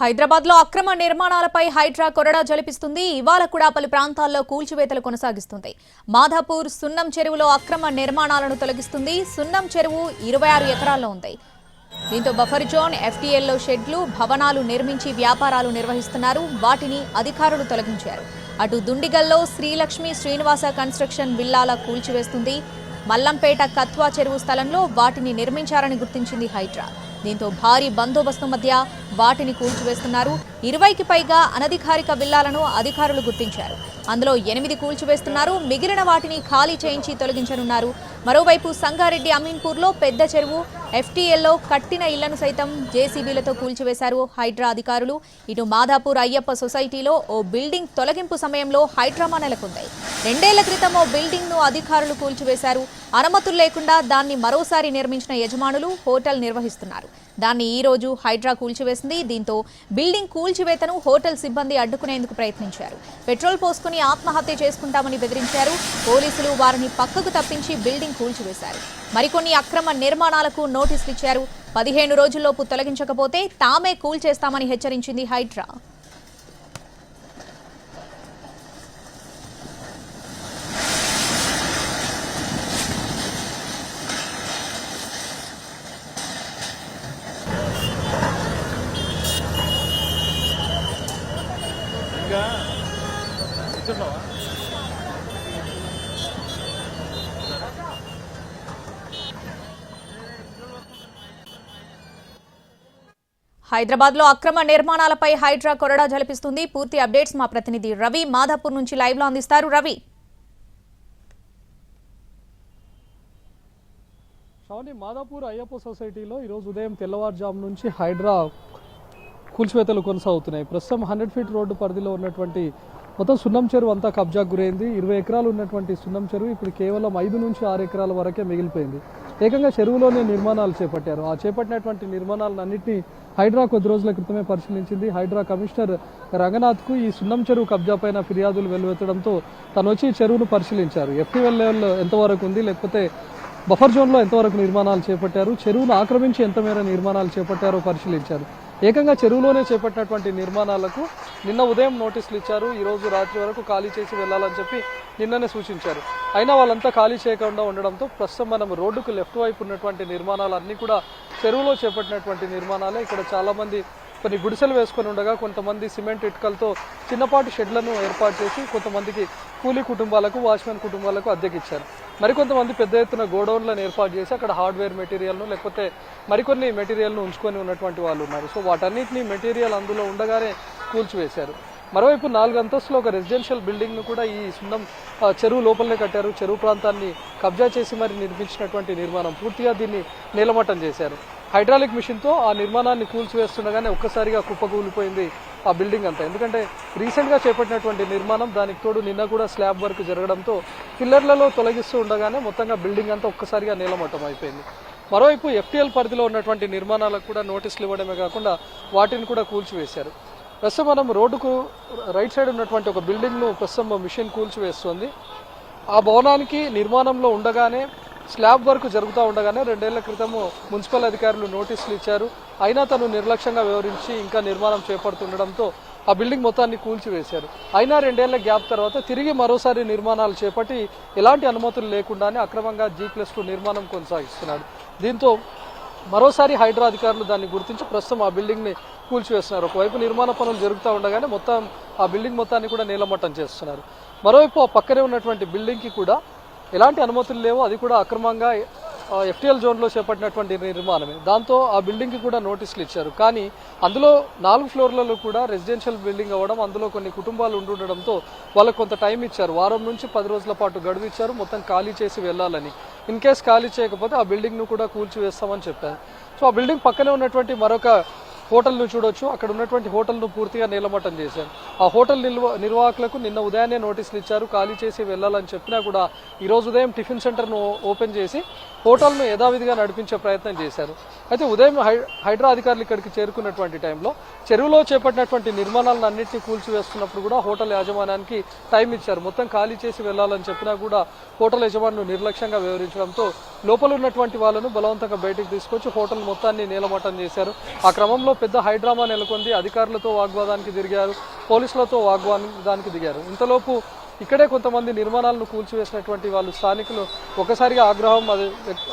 హైదరాబాద్ లో అక్రమ నిర్మాణాలపై హైడ్రా కొరడా జలిపిస్తుంది. ఇవాళ కూడా పలు ప్రాంతాల్లో కూల్చివేతలు కొనసాగిస్తుంది. మాధాపూర్ సున్నం చెరువులో అక్రమ నిర్మాణాలను తొలగిస్తుంది. సున్నం చెరువు 26 ఎకరాల్లో ఉంది. దీంతో బఫర్ జోన్, ఎఫ్టీఎల్లో షెడ్లు, భవనాలు నిర్మించి వ్యాపారాలు నిర్వహిస్తున్నారు. వాటిని అధికారులు తొలగించారు. అటు దుండిగల్లో శ్రీలక్ష్మి శ్రీనివాస కన్స్ట్రక్షన్ విల్లాల కూల్చివేస్తుంది. మల్లంపేట కత్వా చెరువు స్థలంలో వాటిని నిర్మించారని గుర్తించింది హైడ్రా. దీంతో భారీ బందోబస్తు మధ్య వాటిని కూల్చివేస్తున్నారు. 20కి పైగా అనధికారిక విల్లాలను అధికారులు గుర్తించారు. అందులో 8 కూల్చివేస్తున్నారు. మిగిలిన వాటిని ఖాళీ చేయించి తొలగించనున్నారు. మరోవైపు సంగారెడ్డి అమీన్పూర్లో పెద్ద చెరువు, ఎఫ్టీఎల్లో కట్టిన ఇళ్లను సైతం జేసీబీలతో కూల్చివేశారు హైడ్రా అధికారులు. ఇటు మాధాపూర్ అయ్యప్ప సొసైటీలో ఓ బిల్డింగ్ తొలగింపు సమయంలో హైడ్రామా నెలకొంది. 2 ఏళ్ల క్రితం ఓ బిల్డింగ్ ను అధికారులు కూల్చివేశారు. అనుమతులు లేకుండా దాన్ని మరోసారి నిర్మించిన యజమానులు హోటల్ నిర్వహిస్తున్నారు. దాన్ని ఈ రోజు హైడ్రా కూల్చివేసింది. దీంతో బిల్డింగ్ కూల్చివేతను హోటల్ సిబ్బంది అడ్డుకునేందుకు ప్రయత్నించారు. పెట్రోల్ పోసుకుని ఆత్మహత్య చేసుకుంటామని బెదిరించారు. పోలీసులు వారిని పక్కకు తప్పించి బిల్డింగ్ కూల్చివేశారు. మరికొన్ని అక్రమ నిర్మాణాలకు నోటీసులు ఇచ్చారు. 15 రోజుల్లోపు తొలగించకపోతే తామే కూల్చేస్తామని హెచ్చరించింది హైడ్రా. హైదరాబాద్ లో అక్రమ నిర్మాణాలపై హైడ్రా కొరడా జలిపిస్తుంది. పూర్తి అప్డేట్స్ మా ప్రతినిధి రవి మాధాపూర్ నుంచి లైవ్ లో అందిస్తారు. రవి, మాధాపూర్ అయ్యప్ప సొసైటీలో ఈరోజు ఉదయం తెల్లవారుజాము నుంచి హైడ్రా కూల్చివేతలు కొనసాగుతున్నాయి. ప్రస్తుతం 100 ఫీట్ రోడ్డు పరిధిలో ఉన్నటువంటి మొత్తం సున్నం చెరువు అంతా కబ్జాకు గురైంది. 20 ఎకరాలు ఉన్నటువంటి సున్నం చెరువు ఇప్పుడు కేవలం 5 నుంచి 6 ఎకరాల వరకే మిగిలిపోయింది. ఏకంగా చెరువులోనే నిర్మాణాలు చేపట్టారు. ఆ చేపట్టినటువంటి నిర్మాణాలన్నింటినీ హైడ్రా కొద్ది రోజుల క్రితమే పరిశీలించింది. హైడ్రా కమిషనర్ రంగనాథ్కు ఈ సున్నం చెరువు కబ్జా పైన ఫిర్యాదులు వెల్లువెత్తడంతో తను వచ్చి చెరువును పరిశీలించారు. ఎఫ్టీఎల్ లెవెల్లో ఎంతవరకు ఉంది, లేకపోతే బఫర్ జోన్లో ఎంతవరకు నిర్మాణాలు చేపట్టారు, చెరువును ఆక్రమించి ఎంత మేర నిర్మాణాలు చేపట్టారో పరిశీలించారు. ఏకంగా చెరువులోనే చేపట్టినటువంటి నిర్మాణాలకు నిన్న ఉదయం నోటీసులు ఇచ్చారు. ఈరోజు రాత్రి వరకు ఖాళీ చేసి వెళ్లాలని చెప్పి నిన్ననే సూచించారు. అయినా వాళ్ళంతా ఖాళీ చేయకుండా ఉండడంతో ప్రస్తుతం మనం రోడ్డుకు లెఫ్ట్ వైపు ఉన్నటువంటి నిర్మాణాలు అన్నీ కూడా చెరువులో చేపట్టినటువంటి నిర్మాణాలే. ఇక్కడ చాలామంది కొన్ని గుడిసెలు వేసుకొని ఉండగా కొంతమంది సిమెంట్ ఇటుకలతో చిన్నపాటి షెడ్లను ఏర్పాటు చేసి కొంతమందికి కూలీ కుటుంబాలకు, వాచ్మెన్ కుటుంబాలకు అద్దెకిచ్చారు. మరికొంతమంది పెద్ద ఎత్తున గోడౌన్లను ఏర్పాటు చేసి అక్కడ హార్డ్వేర్ మెటీరియల్ను లేకపోతే మరికొన్ని మెటీరియల్ను ఉంచుకొని ఉన్నటువంటి వాళ్ళు ఉన్నారు. సో వాటన్నిటిని మెటీరియల్ అందులో ఉండగానే కూల్చివేశారు. మరోవైపు 4 అంతస్తులో ఒక రెసిడెన్షియల్ బిల్డింగ్ను కూడా ఈ సున్నం చెరువు లోపలనే కట్టారు. చెరువు ప్రాంతాన్ని కబ్జా చేసి మరి నిర్మించినటువంటి నిర్మాణం పూర్తిగా దీన్ని నేలమట్టం చేశారు. హైడ్రాలిక్ మిషన్తో ఆ నిర్మాణాన్ని కూల్చివేస్తుండగానే ఒక్కసారిగా కుప్పకూలిపోయింది ఆ బిల్డింగ్ అంతా. ఎందుకంటే రీసెంట్గా చేపట్టినటువంటి నిర్మాణం, దానికి తోడు నిన్న కూడా స్లాబ్ వర్క్ జరగడంతో పిల్లర్లలో తొలగిస్తూ ఉండగానే మొత్తంగా బిల్డింగ్ అంతా ఒక్కసారిగా నేలమట్టం అయిపోయింది. మరోవైపు ఎఫ్టీఎల్ పరిధిలో ఉన్నటువంటి నిర్మాణాలకు కూడా నోటీసులు ఇవ్వడమే కాకుండా వాటిని కూడా కూల్చివేశారు. ప్రస్తుతం మనం రోడ్డుకు రైట్ సైడ్ ఉన్నటువంటి ఒక బిల్డింగ్ను ప్రస్తుతం మిషన్ కూల్చివేస్తుంది. ఆ భవనానికి నిర్మాణంలో ఉండగానే స్లాబ్ వర్క్ జరుగుతూ ఉండగానే 2 ఏళ్ల క్రితము మున్సిపల్ అధికారులు నోటీసులు ఇచ్చారు. అయినా తను నిర్లక్ష్యంగా వ్యవహరించి ఇంకా నిర్మాణం చేపడుతుండడంతో ఆ బిల్డింగ్ మొత్తాన్ని కూల్చివేశారు. అయినా 2 ఏళ్ల గ్యాప్ తర్వాత తిరిగి మరోసారి నిర్మాణాలు చేపట్టి ఎలాంటి అనుమతులు లేకుండానే అక్రమంగా G+2 నిర్మాణం కొనసాగిస్తున్నాడు. దీంతో మరోసారి హైడ్రా అధికారులు దాన్ని గుర్తించి ప్రస్తుతం ఆ బిల్డింగ్ని కూల్చివేస్తున్నారు. ఒకవైపు నిర్మాణ పనులు జరుగుతూ ఉండగానే మొత్తం ఆ బిల్డింగ్ మొత్తాన్ని కూడా నేలమట్టం చేస్తున్నారు. మరోవైపు ఆ పక్కనే ఉన్నటువంటి బిల్డింగ్కి కూడా ఎలాంటి అనుమతులు లేవు. అది కూడా అక్రమంగా ఎఫ్టీఎల్ జోన్లో చేపట్టినటువంటి నిర్మాణమే. దాంతో ఆ బిల్డింగ్కి కూడా నోటీసులు ఇచ్చారు. కానీ అందులో 4 ఫ్లోర్లలో కూడా రెసిడెన్షియల్ బిల్డింగ్ అవ్వడం, అందులో కొన్ని కుటుంబాలు ఉండడంతో వాళ్ళకు కొంత టైం ఇచ్చారు. వారం నుంచి 10 రోజుల పాటు గడువు ఇచ్చారు మొత్తం ఖాళీ చేసి వెళ్ళాలని. ఇన్ కేస్ ఖాళీ చేయకపోతే ఆ బిల్డింగ్ను కూడా కూల్చివేస్తామని చెప్పారు. సో ఆ బిల్డింగ్ పక్కనే ఉన్నటువంటి మరొక హోటల్ను చూడొచ్చు. అక్కడ ఉన్నటువంటి హోటల్ను పూర్తిగా నేలమట్టం చేశారు. ఆ హోటల్ నిర్వాహకులకు నిన్న ఉదయాన్నే నోటీసులు ఇచ్చారు. ఖాళీ చేసి వెళ్ళాలని చెప్పినా కూడా ఈరోజు ఉదయం టిఫిన్ సెంటర్ను ఓపెన్ చేసి హోటల్ను యథావిధిగా నడిపించే ప్రయత్నం చేశారు. అయితే ఉదయం హైడ్రా అధికారులు ఇక్కడికి చేరుకున్నటువంటి టైంలో చెరువులో చేపట్టినటువంటి నిర్మాణాలను అన్నింటినీ కూల్చివేస్తున్నప్పుడు కూడా హోటల్ యాజమాన్యానికి టైం ఇచ్చారు. మొత్తం ఖాళీ చేసి వెళ్ళాలని చెప్పినా కూడా హోటల్ యజమానులు నిర్లక్ష్యంగా వ్యవహరించడంతో లోపల ఉన్నటువంటి వాళ్ళను బలవంతంగా బయటికి తీసుకొచ్చి హోటల్ మొత్తాన్ని నేలమట్టం చేశారు. ఆ క్రమంలో పెద్ద హైడ్రామా నెలకొంది. అధికారులతో వాగ్వాదానికి దిగారు, పోలీసులతో వాగ్వాదానికి దిగారు. ఇంతలోపు ఇక్కడే కొంతమంది నిర్మాణాలను కూల్చివేసినటువంటి వాళ్ళు స్థానికులు ఒకసారిగా ఆగ్రహం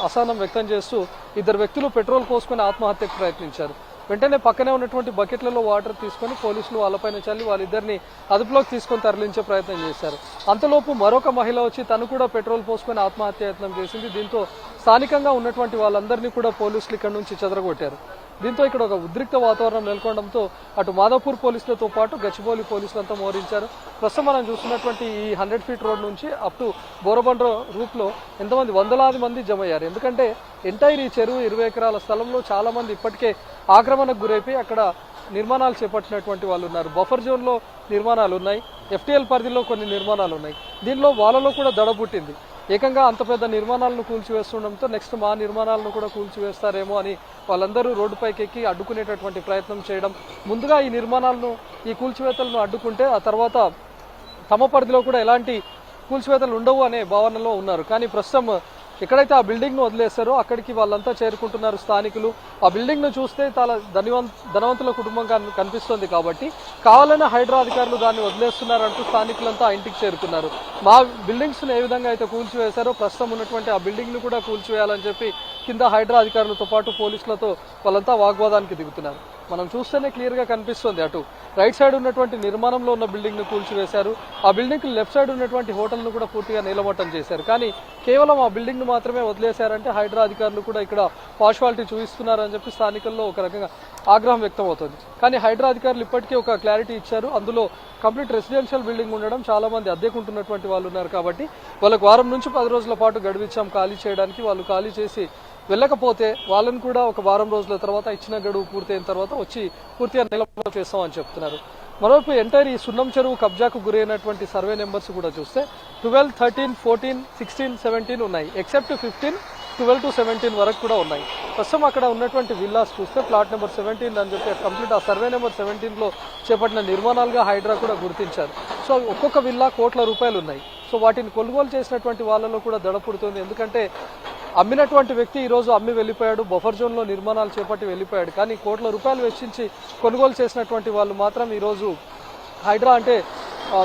అసహనం వ్యక్తం చేస్తూ ఇద్దరు వ్యక్తులు పెట్రోల్ పోసుకొని ఆత్మహత్యకు ప్రయత్నించారు. వెంటనే పక్కనే ఉన్నటువంటి బకెట్లలో వాటర్ తీసుకొని పోలీసులు వాళ్ళపైన చల్లి వాళ్ళిద్దరిని అదుపులోకి తీసుకొని తరలించే ప్రయత్నం చేశారు. అంతలోపు మరొక మహిళ వచ్చి తను కూడా పెట్రోల్ పోసుకొని ఆత్మహత్య యత్నం చేసింది. దీంతో స్థానికంగా ఉన్నటువంటి వాళ్ళందరినీ కూడా పోలీసులు ఇక్కడ నుంచి చెదరగొట్టారు. దీంతో ఇక్కడ ఒక ఉద్రిక్త వాతావరణం నెలకొనడంతో అటు మాదాపూర్ పోలీసులతో పాటు గచ్చిబౌలి పోలీసులంతా మోహరించారు. ప్రస్తుతం మనం చూస్తున్నటువంటి ఈ 100 ఫీట్ రోడ్ నుంచి అప్ టు బోరబండ్ర రూట్లో ఎంతమంది వందలాది మంది జమ అయ్యారు. ఎందుకంటే ఎంటైర్ ఈ చెరువు 20 ఎకరాల స్థలంలో చాలా మంది ఇప్పటికే ఆక్రమణకు గురైపోయి అక్కడ నిర్మాణాలు చేపట్టినటువంటి వాళ్ళు ఉన్నారు. బఫర్ జోన్లో నిర్మాణాలు ఉన్నాయి, FTL పరిధిలో కొన్ని నిర్మాణాలు ఉన్నాయి. దీనిలో వాళ్ళలో కూడా దడ పుట్టింది. ఏకంగా అంత పెద్ద నిర్మాణాలను కూల్చివేస్తుండడంతో నెక్స్ట్ మా నిర్మాణాలను కూడా కూల్చివేస్తారేమో అని వాళ్ళందరూ రోడ్డుపైకి ఎక్కి అడ్డుకునేటటువంటి ప్రయత్నం చేయడం, ముందుగా ఈ నిర్మాణాలను ఈ కూల్చివేతలను అడ్డుకుంటే ఆ తర్వాత తమ పరిధిలో కూడా ఎలాంటి కూల్చివేతలు ఉండవు అనే భావనలో ఉన్నారు. కానీ ప్రస్తుతం ఎక్కడైతే ఆ బిల్డింగ్ను వదిలేస్తారో అక్కడికి వాళ్ళంతా చేరుకుంటున్నారు స్థానికులు. ఆ బిల్డింగ్ను చూస్తే చాలా ధనవంతుల కుటుంబం కనిపిస్తుంది కాబట్టి కావాలనే హైడ్రా అధికారులు దాన్ని వదిలేస్తున్నారంటూ స్థానికులంతా ఆ ఇంటికి చేరుకున్నారు. మా బిల్డింగ్స్ను ఏ విధంగా అయితే కూల్చివేశారో ప్రస్తుతం ఉన్నటువంటి ఆ బిల్డింగ్ను కూడా కూల్చివేయాలని చెప్పి కింద హైడ్రా అధికారులతో పాటు పోలీసులతో వాళ్ళంతా వాగ్వాదానికి దిగుతున్నారు. మనం చూస్తేనే క్లియర్గా కనిపిస్తుంది. అటు రైట్ సైడ్ ఉన్నటువంటి నిర్మాణంలో ఉన్న బిల్డింగ్ను కూల్చివేశారు, ఆ బిల్డింగ్ లెఫ్ట్ సైడ్ ఉన్నటువంటి హోటల్ను కూడా పూర్తిగా నీలమట్టం చేశారు. కానీ కేవలం ఆ బిల్డింగ్ను మాత్రమే వదిలేశారంటే హైడ్రా అధికారులు కూడా ఇక్కడ పార్షియాలిటీ చూపిస్తున్నారని చెప్పి స్థానికుల్లో ఒక రకంగా ఆగ్రహం వ్యక్తం అవుతుంది. కానీ హైడ్రా అధికారులు ఇప్పటికీ ఒక క్లారిటీ ఇచ్చారు. అందులో కంప్లీట్ రెసిడెన్షియల్ బిల్డింగ్ ఉండడం, చాలా మంది అద్దెకుంటున్నటువంటి వాళ్ళు ఉన్నారు కాబట్టి వాళ్ళకు వారం నుంచి 10 రోజుల పాటు గడువిచ్చాం ఖాళీ చేయడానికి. వాళ్ళు ఖాళీ చేసి వెళ్ళకపోతే వాళ్ళని కూడా ఒక వారం రోజుల తర్వాత ఇచ్చిన గడువు పూర్తయిన తర్వాత వచ్చి పూర్తిగా నిలబడ చేస్తామని చెప్తున్నారు. మరోవైపు ఎంటైర్ ఈ సున్నం చెరువు కబ్జాకు గురైనటువంటి సర్వే నెంబర్స్ కూడా చూస్తే 12, 13, 14, 16, 17 ఉన్నాయి. ఎక్సెప్ట్ 15, 12 to 17 వరకు కూడా ఉన్నాయి. ప్రస్తుతం అక్కడ ఉన్నటువంటి విల్లాస్ చూస్తే ప్లాట్ నెంబర్ 17 అని చెప్పి కంప్లీట్ ఆ సర్వే నెంబర్ 17లో చేపట్టిన నిర్మాణాలుగా హైడ్రా కూడా గుర్తించారు. సో ఒక్కొక్క విల్లా కోట్ల రూపాయలు ఉన్నాయి. సో వాటిని కొనుగోలు చేసినటువంటి వాళ్ళలో కూడా దడ పుడుతుంది. ఎందుకంటే అమ్మినటువంటి వ్యక్తి ఈరోజు అమ్మి వెళ్ళిపోయాడు, బఫర్ జోన్లో నిర్మాణాలు చేపట్టి వెళ్ళిపోయాడు. కానీ కోట్ల రూపాయలు వెచ్చించి కొనుగోలు చేసినటువంటి వాళ్ళు మాత్రం ఈరోజు హైడ్రా అంటే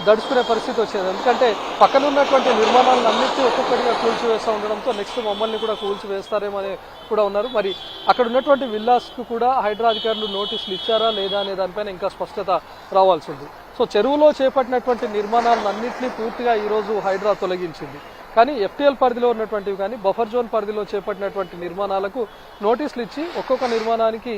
దడుచుకునే పరిస్థితి వచ్చింది. ఎందుకంటే పక్కన ఉన్నటువంటి నిర్మాణాలను అన్నింటినీ ఒక్కొక్కటిగా కూల్చివేస్తూ ఉండడంతో నెక్స్ట్ మమ్మల్ని కూడా కూల్చివేస్తారేమో అని కూడా ఉన్నారు. మరి అక్కడ ఉన్నటువంటి విల్లాస్కు కూడా హైడ్రా అధికారులు నోటీసులు ఇచ్చారా లేదా అనే దానిపైన ఇంకా స్పష్టత రావాల్సి ఉంది. సో చెరువులో చేపట్టినటువంటి నిర్మాణాలను అన్నింటినీ పూర్తిగా ఈరోజు హైడ్రా తొలగించింది. కానీ FTL పరిధిలో ఉన్నటువంటివి కానీ బఫర్ జోన్ పరిధిలో చేపట్టినటువంటి నిర్మాణాలకు నోటీసులు ఇచ్చి ఒక్కొక్క నిర్మాణానికి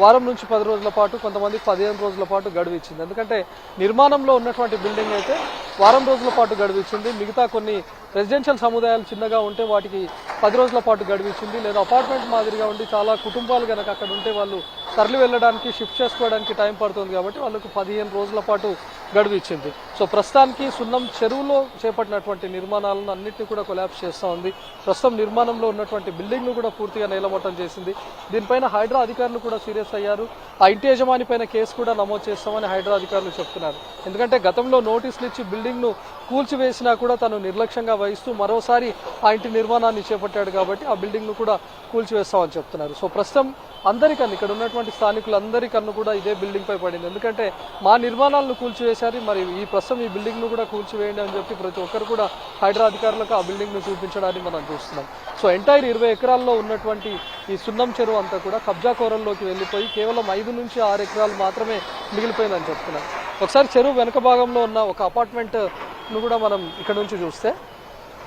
వారం నుంచి 10 రోజుల పాటు, కొంతమంది 15 రోజుల పాటు గడువు ఇచ్చింది. ఎందుకంటే నిర్మాణంలో ఉన్నటువంటి బిల్డింగ్ అయితే వారం రోజుల పాటు గడువు ఇచ్చింది. మిగతా కొన్ని రెసిడెన్షియల్ సముదాయాలు చిన్నగా ఉంటే వాటికి 10 రోజుల పాటు గడువు ఇచ్చింది. లేదా అపార్ట్మెంట్ మాదిరిగా ఉండి చాలా కుటుంబాలు కనుక అక్కడ ఉంటే వాళ్ళు తరలి వెళ్ళడానికి, షిఫ్ట్ చేసుకోవడానికి టైం పడుతుంది కాబట్టి వాళ్ళకు 15 రోజుల పాటు గడువు ఇచ్చింది. సో ప్రస్తుతానికి సున్నం చెరువులో చేపట్టినటువంటి నిర్మాణాలను అన్నింటినీ కూడా కొలాప్స్ చేస్తూ ఉంది. ప్రస్తుతం నిర్మాణంలో ఉన్నటువంటి బిల్డింగ్ను కూడా పూర్తిగా నేలమట్టం చేసింది. దీనిపైన హైడ్రా అధికారులు కూడా సీరియస్ అయ్యారు. ఆ ఇంటి యజమాని పైన కేసు కూడా నమోదు చేస్తామని హైడ్రా అధికారులు చెప్తున్నారు. ఎందుకంటే గతంలో నోటీసులు ఇచ్చి బిల్డింగ్ను కూల్చివేసినా కూడా తను నిర్లక్ష్యంగా వహిస్తూ మరోసారి ఆ ఇంటి నిర్మాణాన్ని చేపట్టాడు కాబట్టి ఆ బిల్డింగ్ను కూడా కూల్చివేస్తామని చెప్తున్నారు. సో ప్రస్తుతం అందరికన్నా ఇక్కడ ఉన్నటువంటి స్థానికులందరికన్నా కూడా ఇదే బిల్డింగ్ పై పడింది. ఎందుకంటే మా నిర్మాణాలను కూల్చివేశారు, మరి ఈ ప్రస్తుతం ఈ బిల్డింగ్ను కూడా కూల్చివేయండి అని చెప్పి ప్రతి ఒక్కరు కూడా హైడ్రా అధికారులకు ఆ బిల్డింగ్ను చూపించడానికి మనం చూస్తున్నాం. సో ఎంటైర్ 20 ఎకరాల్లో ఉన్నటువంటి ఈ సున్నం చెరువు అంతా కూడా కబ్జా కోరల్లోకి వెళ్ళిపోయి కేవలం 5 నుంచి 6 ఎకరాలు మాత్రమే మిగిలిపోయిందని చెప్తున్నారు. ఒకసారి చెరువు వెనక భాగంలో ఉన్న ఒక అపార్ట్మెంట్ను కూడా మనం ఇక్కడ నుంచి చూస్తే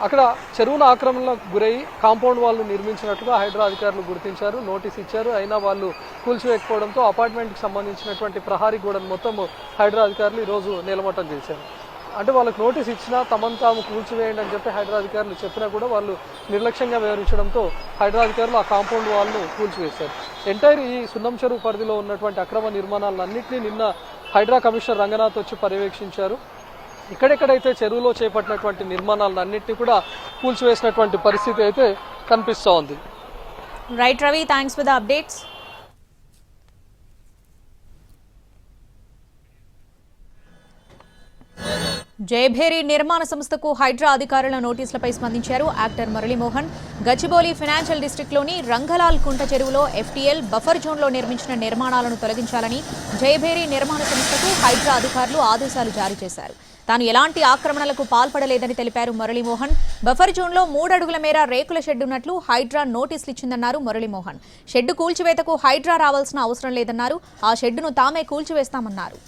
అక్కడ చెరువుల ఆక్రమణలకు గురై కాంపౌండ్ వాళ్ళు నిర్మించినట్టుగా హైడ్రా అధికారులు గుర్తించారు, నోటీస్ ఇచ్చారు. అయినా వాళ్ళు కూల్చివేయకపోవడంతో అపార్ట్మెంట్కి సంబంధించినటువంటి ప్రహారీ గోడను మొత్తం హైడ్రా అధికారులు ఈరోజు నిలమట్టం చేశారు. అంటే వాళ్ళకి నోటీస్ ఇచ్చినా తమను తాము కూల్చివేయండి అని చెప్పి హైడ్రా అధికారులు చెప్పినా కూడా వాళ్ళు నిర్లక్ష్యంగా వ్యవహరించడంతో హైడ్రా అధికారులు ఆ కాంపౌండ్ వాళ్ళను కూల్చివేశారు. ఎంటైర్ ఈ సున్నం చెరువు పరిధిలో ఉన్నటువంటి అక్రమ నిర్మాణాలన్నింటినీ నిన్న హైడ్రా కమిషనర్ రంగనాథ్ వచ్చి పర్యవేక్షించారు. ఇక్కడెక్కడైతే చెరువులో చేపట్టినటువంటి నిర్మాణాలన్నింటినీ కూడా కూల్చివేసినటువంటి పరిస్థితి అయితే కనిపిస్తూ ఉంది. Right Ravi, thanks for the updates. Jayabheri నిర్మాణ సంస్థకు హైడ్రా అధికారుల నోటీసులపై స్పందించారు యాక్టర్ మురళీమోహన్. గచ్చిబౌలి ఫైనాన్షియల్ డిస్ట్రిక్ట్లోని రంగలాల్ కుంట చెరువులో ఎఫ్టీఎల్ బఫర్ జోన్లో నిర్మించిన నిర్మాణాలను తొలగించాలని జయభేరి నిర్మాణ సంస్థకు హైడ్రా అధికారులు ఆదేశాలు జారీ చేశారు. తాను ఎలాంటి ఆక్రమణలకు పాల్పడలేదని తెలిపారు మురళీమోహన్. బఫర్ జోన్లో 3 అడుగుల మేర రేకుల షెడ్ ఉన్నట్లు హైడ్రా నోటీసులు ఇచ్చిందన్నారు మురళీమోహన్. షెడ్డు కూల్చివేతకు హైడ్రా రావాల్సిన అవసరం లేదన్నారు. ఆ షెడ్డును తామే కూల్చివేస్తామన్నారు.